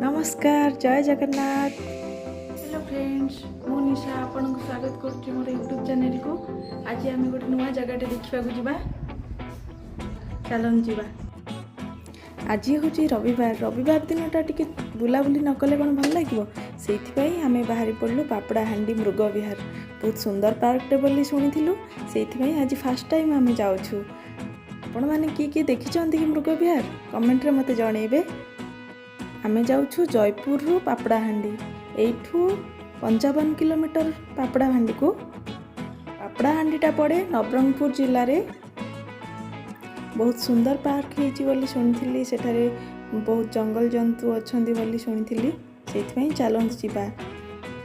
नमस्कार जय Jagannath. Hello friends मु निशा आपन को स्वागत करुच्ची मोर यूट्यूब चैनल को। आज आम गोटे नुआ जगह देखा जावा चलन जावा। आज हूँ रविवार दिनटा टी बुलाबुली न कले कौन भल लगे से आम बाहरी पड़लु पापड़ाहांडी मृग विहार। बहुत सुंदर पार्कटे बोली शुणी से आज फास्ट टाइम आम जाऊँ। आपण मैंने किए देखी कि मृग विहार कमेंट रे मते जनइबे। आम जाऊँ जयपुर रु पापड़ाहांडी एठू 55 किलोमीटर पापड़ाहांडी को। पापड़ाहांडीटा पड़े नवरंगपुर जिले में। बहुत सुंदर पार्क होती शुणी सेठारे बहुत जंगल जंतु अच्छा बोली शुणी से चलते जीवा।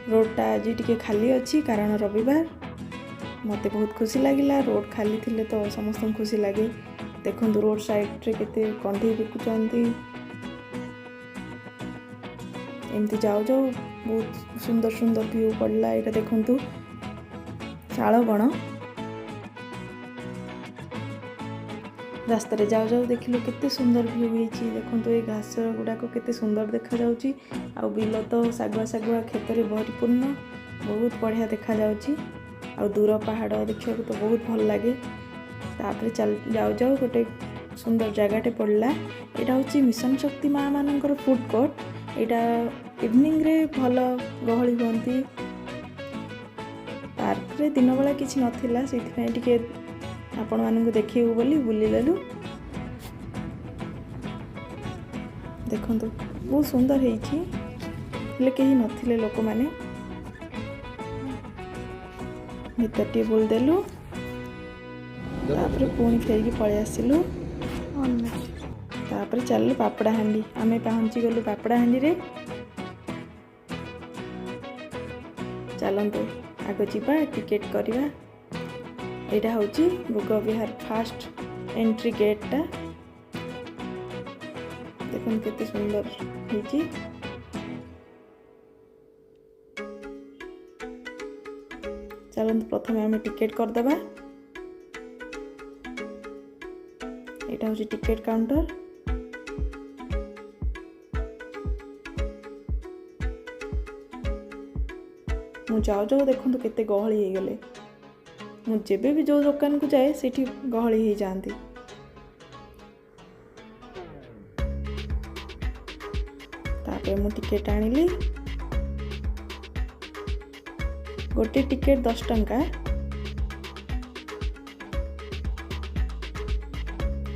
रोडटा आज टी खाली अच्छी कारण रविवार। मते बहुत खुशी लगिला रोड खाली थिले तो समस्त खुशी लगे। देखो रोड साइड रे केते कंढी बिकुचंती एमती जाऊ जाऊ बहुत सुंदर सुंदर व्यू पड़ला। यहाँ देखु शाल बण रास्तार जाऊ जाऊ देखिलु केते सुंदर व्यू होती। देखो ये घास गुड़ाक केते सुंदर देखा जाउची। आ बिल तो सागुआ सागुआ खेत रे भरपूर्ण बहुत बढ़िया देखा जाउची। आ दूर पहाड़ देखा तो बहुत भल लगे। तापर चल जाऊ जाऊ गोटे सुंदर जगहटे पड़ला। यहाँ हूँ मिशन शक्ति माँ मानकर फूड कोर्ट। यहाँ इवनिंग रे भल गहली हुंती। पार्क रे दिन बेला किसी नथिला से आपण मानू देखू बोली बुलीलु। देखो बहुत सुंदर है कहीं नथिले लोक माने भीतर टे बुलदेलु। तापर पुणी फेरिकी पलि आसिलु। तापर चलु पापड़ाहांडी। आमे पहुंची गलु पापड़ाहांडी रे। चलतु आग जीवा टिकेट करवा। यहाँ हूँ मृग विहार फास्ट एंट्री गेटा। देखो केते सुंदर है। चलते प्रथम आम टिकेट करदे। यहाँ हूँ टिकेट काउंटर। मु जाऊ जाऊ देखो केते गहली हो गले। मुझे भी जो दुकान को जाए सेठी गहली हो जाती। तापर मु टिकेट आनिली। गोटे टिकेट 10 टंका।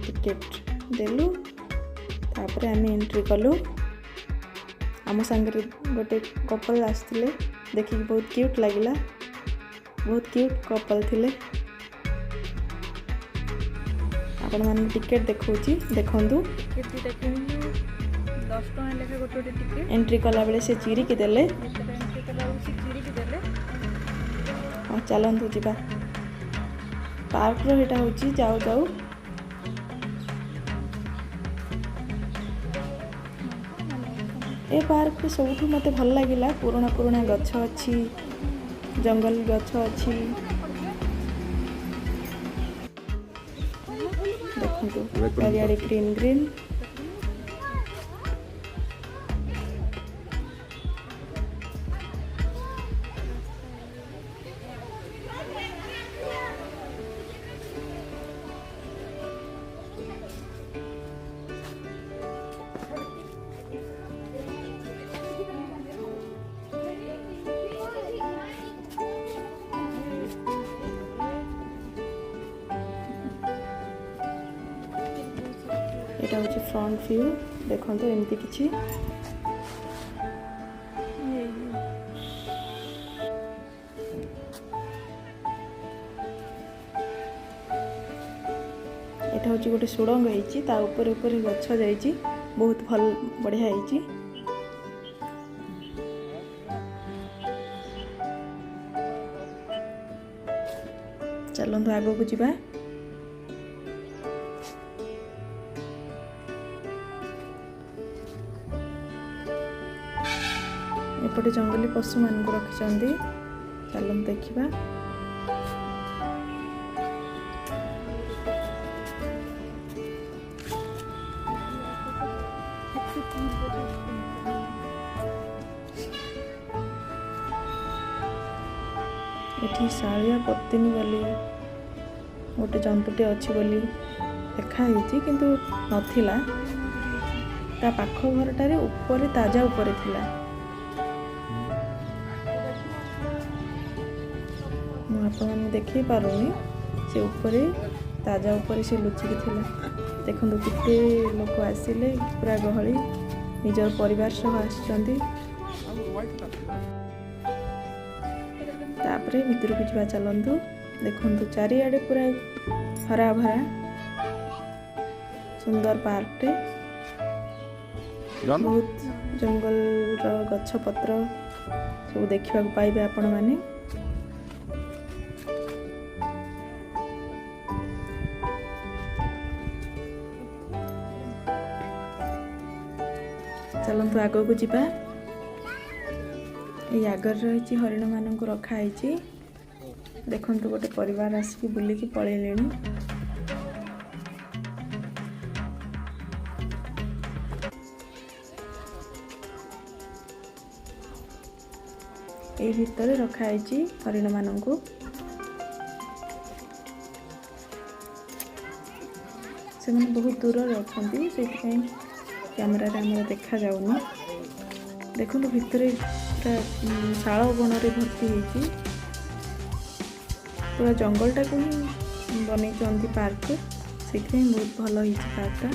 टिकेट देलु। तापर आम एंट्री कलु। आम सांगे गोटे कपल आसते देखिए बहुत क्यूट लगिला। बहुत क्यूट कपल थिले। आपण मान टिकेट देखौची देखंतु। टिकेट दी देखिनु 10 टका लेखा गोटे टिकेट। एंट्री कला बेले से चिरी के देले। एंट्री कला से चिरी के देले। और चलंतु जीवा पार्क रो। एटा होची जाऊ जाऊ ए पार्क रे सबुठु मते भल लागिला पुराना पुराना गछ अच्छी जंगल गछ अच्छी। देखो चारियाडे ग्रीन ग्रीन। यहाँ हूँ फ्रंट व्यू। देखो तो एमती किसी यहाँ हूँ गोटे सुड़ंग होपर गछ जाइए बहुत भल बढ़िया है। चलते आग को जीवा। एपटे जंगली पशु मान रखिंट। चलते देखा। ଏଠି ଶାଳିଆ ପତିନି ବୋଲି ଗୋଟେ ଜନ୍ତୁଟେ ଅଛି ବୋଲି ଲେଖା ହେଇଛି, କିନ୍ତୁ ନଥିଲା। ତା ପାଖ ଘରଟାରେ ଉପରେ ତାଜା ଉପରେ ଥିଲା। ମୁଁ ଆପଣମାନଙ୍କୁ ଦେଖେଇ ପାରୁନି, ସେ ଉପରେ ତାଜା ଉପରେ ସେ ଲୁଚିକି ଥିଲା। ଦେଖନ୍ତୁ କେତେ ଲୋକ ଆସିଲେ, ପୁରା ଗହଳି, ନିଜର ପରିବାର ସହ ଆସିଛନ୍ତି। ତାପରେ ଭିତରକୁ ଯିବା ଚାଲନ୍ତୁ। ଦେଖନ୍ତୁ ଚାରିଆଡ଼େ ପୁରା ହରା ଭରା ସୁନ୍ଦର ପାର୍କଟେ। ବହୁତ ଜଙ୍ଗଲର ଗଛ ପତ୍ର ସବୁ ଦେଖିବାକୁ ପାଇବେ ଆପଣମାନେ। ଚାଲନ୍ତୁ ଆଗକୁ ଯିବା। ଏଇ ଆଗରେ ରହିଛି ହରିଣ ମାନଙ୍କୁ ରଖା ହେଇଛି। ଦେଖନ୍ତୁ ଗୋଟେ ପରିବାର ଆସିକି ବୁଲିକି ପଳେଇଲେଣି। ଏଇ ଭିତରେ ରଖା ହେଇଛି ହରିଣ ମାନଙ୍କୁ। ସେମାନେ ବହୁତ ଦୂରରେ ଅଛନ୍ତି, ସେଇଥିପାଇଁ କ୍ୟାମେରାରେ ଆମର ଦେଖାଯାଉନି। ଦେଖନ୍ତୁ ଭିତରେ ପୁରା ଶାଳ ବଣରେ ଭର୍ତ୍ତି ହେଇଛି। ପୁରା ଜଙ୍ଗଲଟାକୁ ହିଁ ବନେଇଛନ୍ତି ପାର୍କ, ସେଇଥିପାଇଁ ବହୁତ ଭଲ ହେଇଛି ପାର୍କଟା।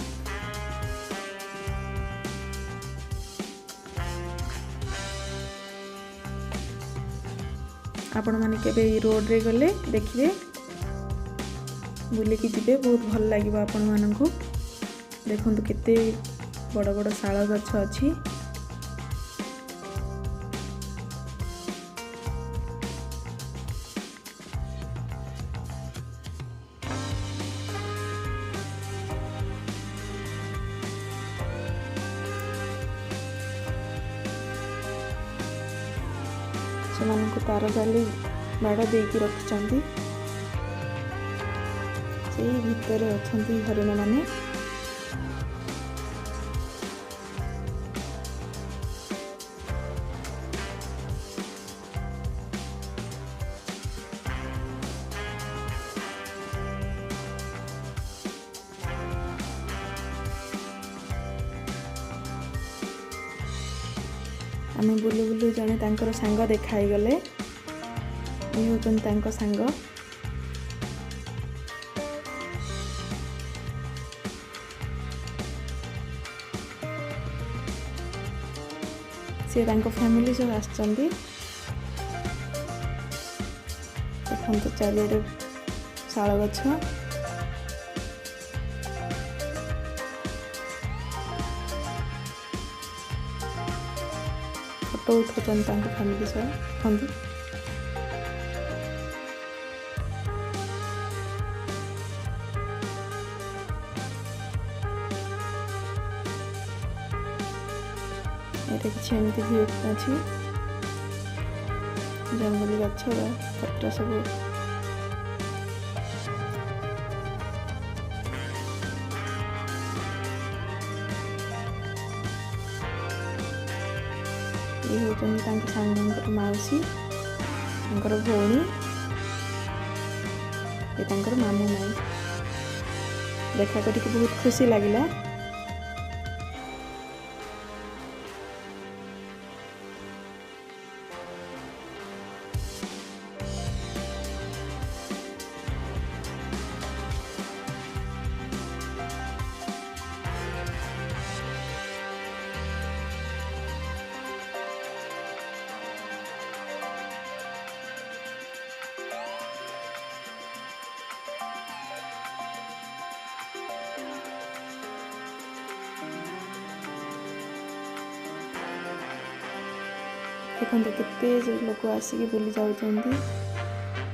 ଆପଣମାନେ କେବେ ଏଇ ରୋଡ଼ରେ ଗଲେ ଦେଖିବେ, ବୁଲିକି ଯିବେ, ବହୁତ ଭଲ ଲାଗିବ ଆପଣମାନଙ୍କୁ। ଦେଖନ୍ତୁ କେତେ ବଡ଼ ବଡ଼ ଶାଳ ଗଛ ଅଛି। ସେମାନଙ୍କୁ ତାର ଜାଲି ବାଡ଼ ଦେଇକି ରଖିଛନ୍ତି। ସେଇ ଭିତରେ ଅଛନ୍ତି ହରିଣମାନେ। ଆମେ ବୁଲୁ ବୁଲୁ ଜଣେ ତାଙ୍କର ସାଙ୍ଗ ଦେଖା ହେଇଗଲେ। ଇଏ ହେଉଛନ୍ତି ତାଙ୍କ ସାଙ୍ଗ। ସେ ତାଙ୍କ ଫ୍ୟାମିଲି ସହ ଆସିଛନ୍ତି। ଦେଖନ୍ତୁ ଚାରିଆଡ଼େ ଶାଳ ଗଛ। ଫଟୋ ଉଠାଉଛନ୍ତି ତାଙ୍କ ଫ୍ୟାମିଲି ସହ। ଦେଖନ୍ତୁ ଏଇଟା କିଛି ଏମିତି ଭିଉ ଅଛି, ଜଙ୍ଗଲି ଗଛ ପତ୍ର ସବୁ। ଇଏ ହେଉଛନ୍ତି ତାଙ୍କ ସାଙ୍ଗଙ୍କର ମାଉସୀ, ତାଙ୍କର ଭଉଣୀ, ଏ ତାଙ୍କର ମାମୁଁ ମାଇଁ। ଦେଖା କରିକି ବହୁତ ଖୁସି ଲାଗିଲା। ଦେଖନ୍ତୁ କେତେ ଲୋକ ଆସିକି ବୁଲି ଯାଉଛନ୍ତି,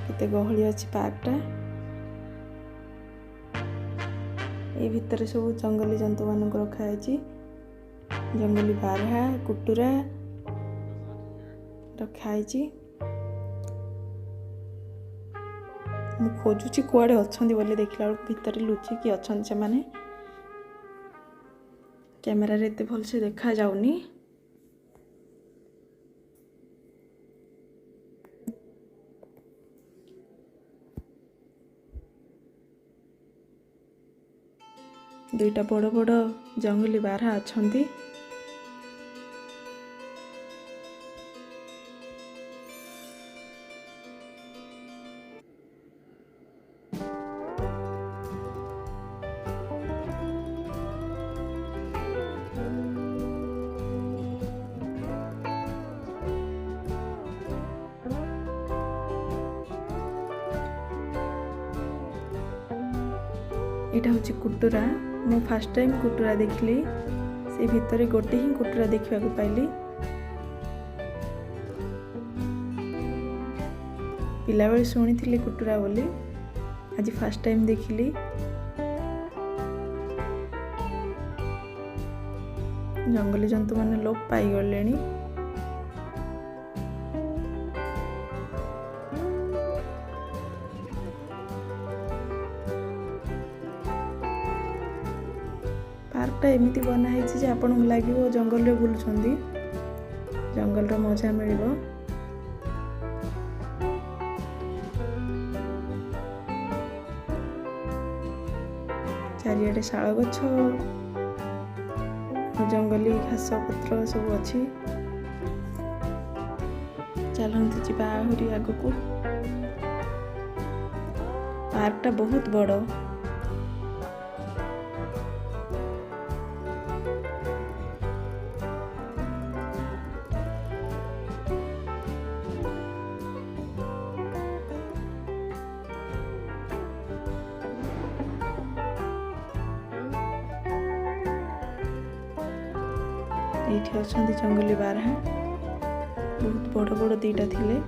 କେତେ ଗହଳି ଅଛି ପାର୍କଟା। ଏଇ ଭିତରେ ସବୁ ଜଙ୍ଗଲୀ ଜନ୍ତୁମାନଙ୍କୁ ରଖାହେଇଛି। ଜଙ୍ଗଲୀ ବାରହା, କୁଟୁରା ରଖାହେଇଛି। ମୁଁ ଖୋଜୁଛି କୁଆଡ଼େ ଅଛନ୍ତି ବୋଲି, ଦେଖିଲା ବେଳକୁ ଭିତରେ ଲୁଚିକି ଅଛନ୍ତି ସେମାନେ। କ୍ୟାମେରାରେ ଏତେ ଭଲସେ ଦେଖାଯାଉନି। दुईटा बड़ बड़ जंगली बारहा अछंती। एटा हूँ कुटुरा। मु फास्ट टाइम कुटुरा देखली। से भितर गोटे ही कुटुरा देखा पाइली। पिला बेले शुणी कुटुरा बोली, आज फास्ट टाइम देखली। जंगली जंतु माने लोप पाई गलेनी। पार्कटा एमती बनाई जे आपन लगे जंगल रे बुलुछंदी, जंगल रो मजा मिलिबो। चारियाडे शाल गछ, जंगली घास पत्र सब अच्छी। चलते जीवा आहरी आगको। पार्कटा बहुत बड़। ये अच्छा जंगली बारहा बहुत बड़ बड़ दीटा थिले।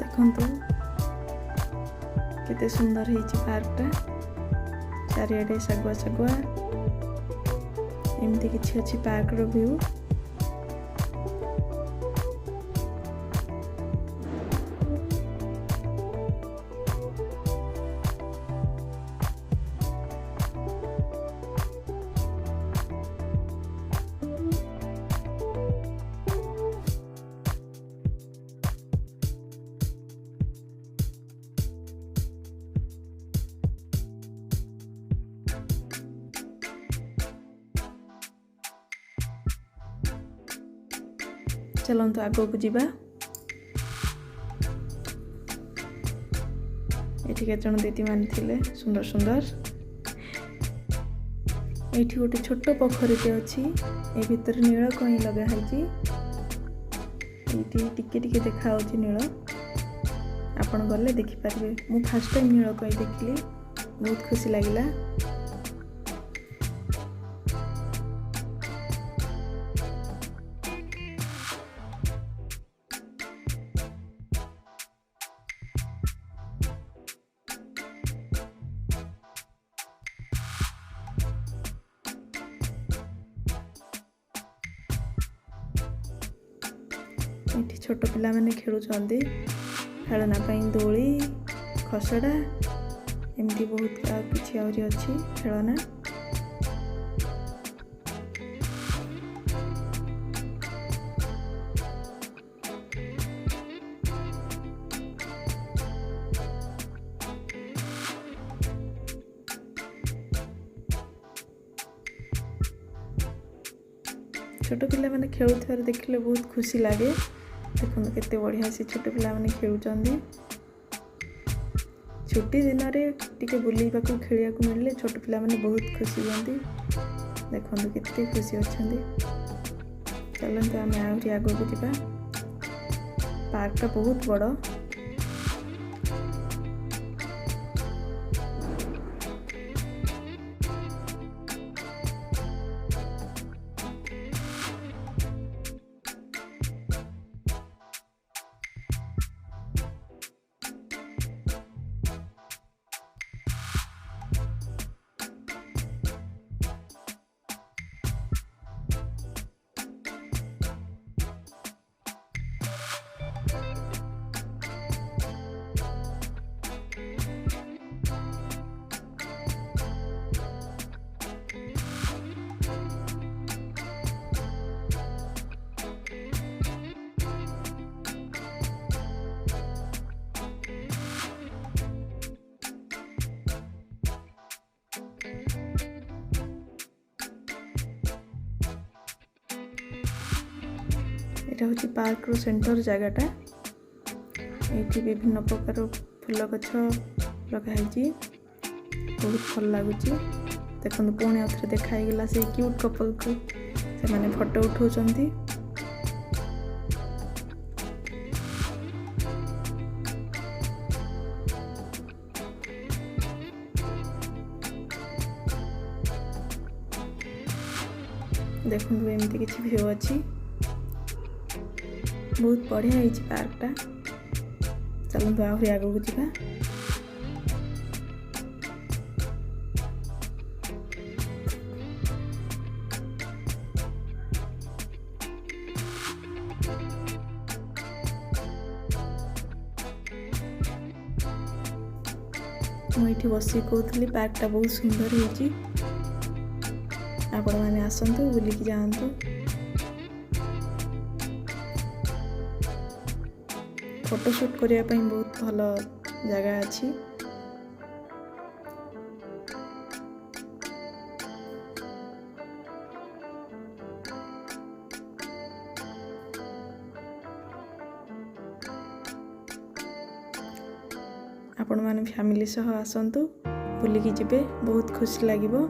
देखंतु केते सुंदर ହେଇଛି पार्कटा चारिआडे सगुआ सगुआ एमती किछि अछि पार्क रो व्यू। चलନ୍ତୁ आगो को जीवा। एठी के जण दीदी मान थिले सुंदर सुंदर। एठी गोटे छोट पोखरीटे अछि ए भीतर नील कहीं लगा हैछि। एठी टिके टिके देखा होछि नील आपण गले देखि पारबे। मु फर्स्ट टाइम नील कहीं देखली बहुत खुशी लागिला। एठी छोट पिला माने खेलुचंदी खेलना पई दोली खसड़ा एमती बहुत किछि आउरी अछि खेलना। छोट पिला माने खेलुथार देखले बहुत खुशी लागे। देखो केते बढ़िया से छोट पिला माने खेलुचंदी। छुट्टी दिन रे टिके बुलीबा को खेलिया को मिलले छोट पिला माने बहुत खुशी होंदी। देखो केते खुशी अछंदी। चलंतु आमे आउरी आगो को जिबा। पार्क ता बहुत बड़। एटा होची पार्क रो सेंटर जगहटा। एठी विभिन्न प्रकार फूल गछ लगा हैछि बहुत भल लागुची। देखो पुणी आउथरे देखाई गेला से क्यूट कपल को से माने फोटो उठाउचंती। देखो एमती किछि व्यू अछि बहुत बढ़िया है पार्कटा। चलते आहरी आगू जावा। मुझे बस कहती पार्कटा बहुत सुंदर है। आपण मैंने आसतु बुलिकी जातु। फोटोशूट करने बहुत भल जगह अच्छी। आपण माने फैमिली सह आसतु बुलिकी जिबे बहुत खुशी लागिबो।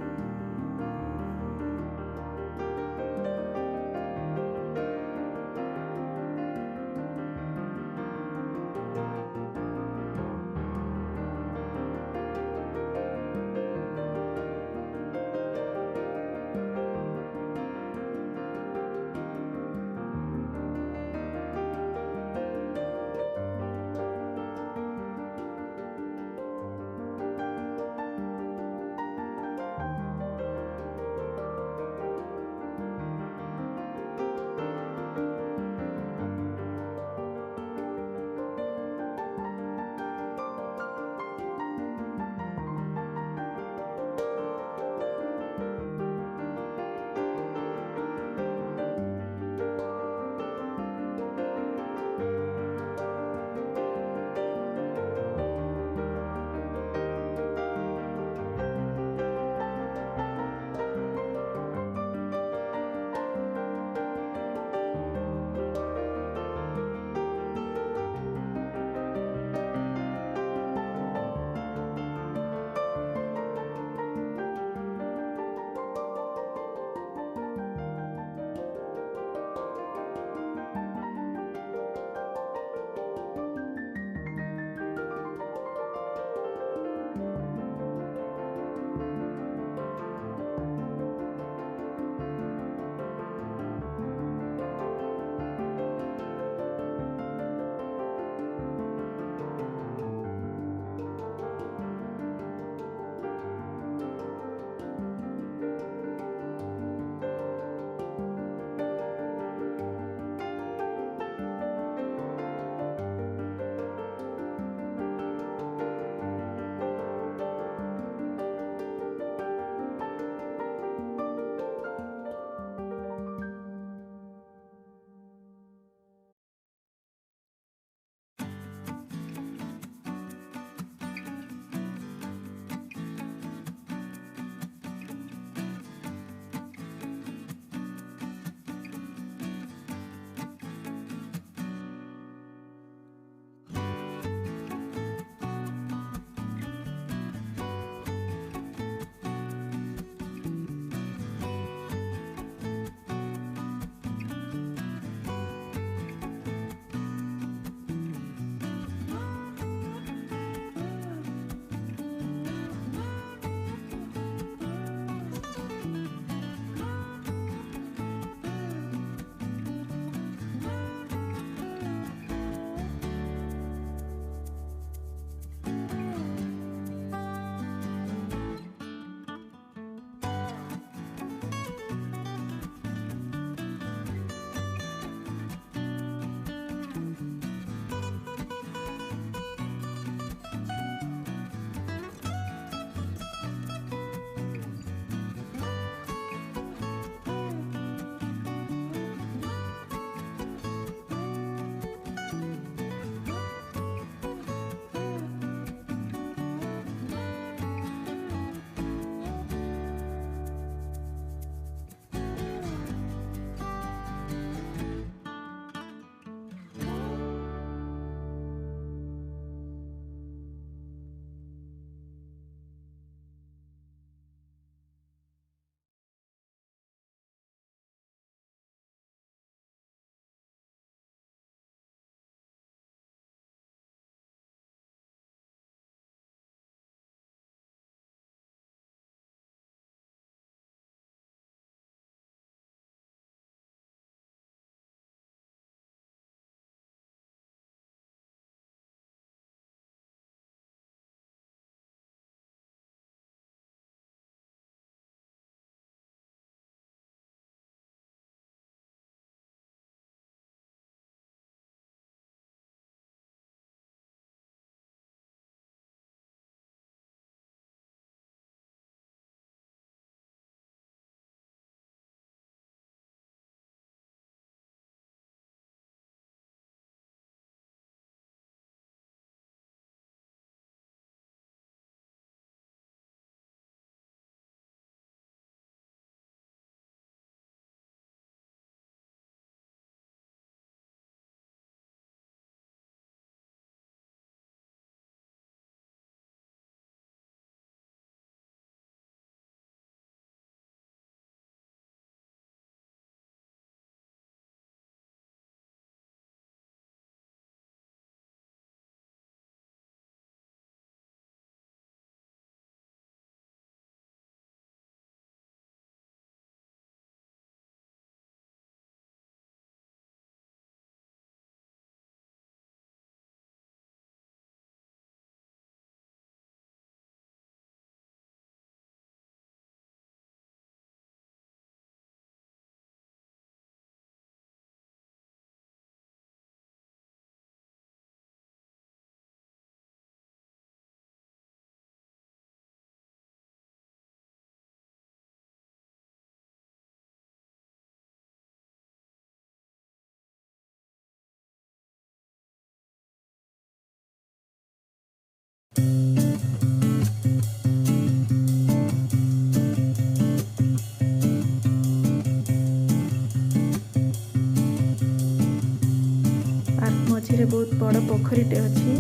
पोखरीटे अच्छी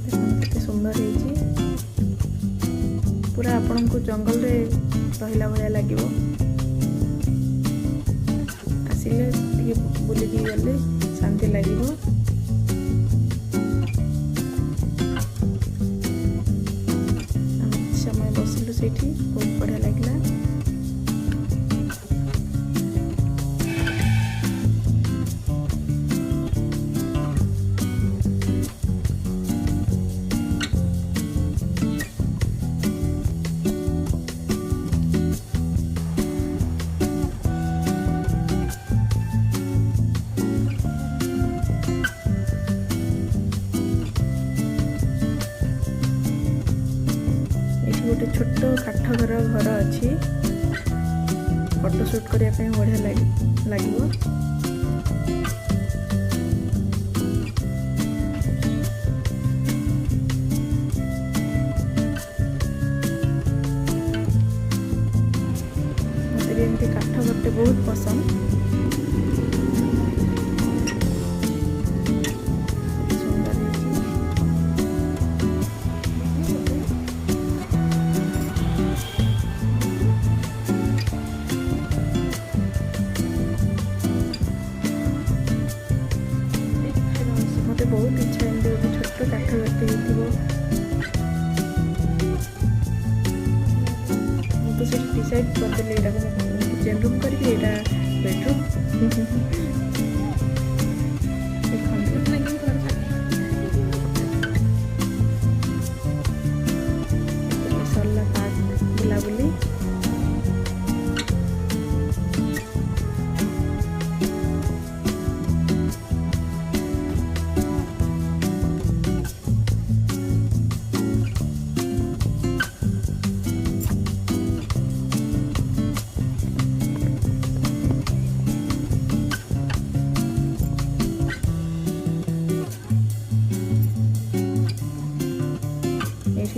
देखते सुंदर है पूरा आपण को जंगल रे रहिला भलिया लागिवो आसिले टिके बुलिकी गले शांति लागिवो समय बसिलु सेठी बहुत बढ़िया लागला गोटे छोट काठ घर अच्छी फोटो शूट करने बढ़िया लगे मत एमती काठ घरटे बहुत पसंद मत बहुत इच्छा एमती गोटे छोट काठ घरटे मुझे तो डिसाइड करदेली यहाँ किचन रूम करके बेडरूम सरला पार्क बुलाबुली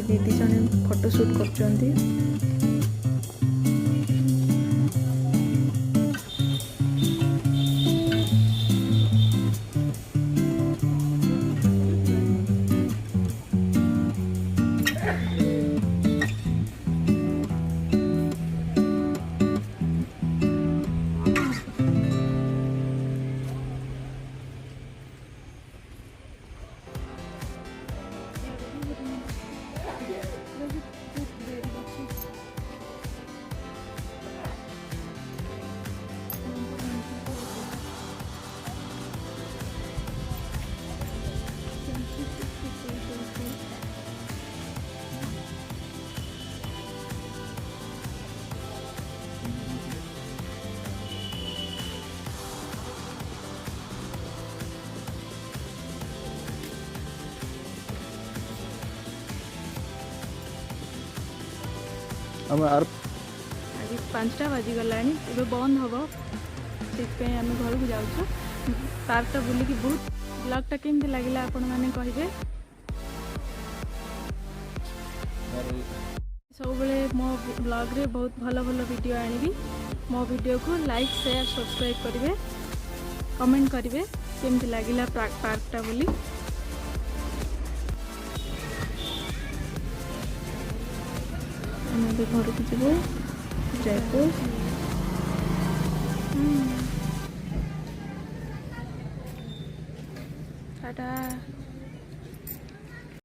दीदी जने फोटो शूट करछंती आज 5टा बाजी गलानी ए बंद हम से आम घर को जाऊँ पार्कटा बुलिकी बहुत ब्लॉगटा केमती लगे आपण मैंने कहे सब बेले मो ब्लॉग रे बहुत भल भल वीडियो आनिबी मो वीडियो को लाइक शेयर सब्सक्राइब करेंगे कमेंट करेंगे केमती लगे पार्कटा बोली घर को जीव जयपुर टाटा।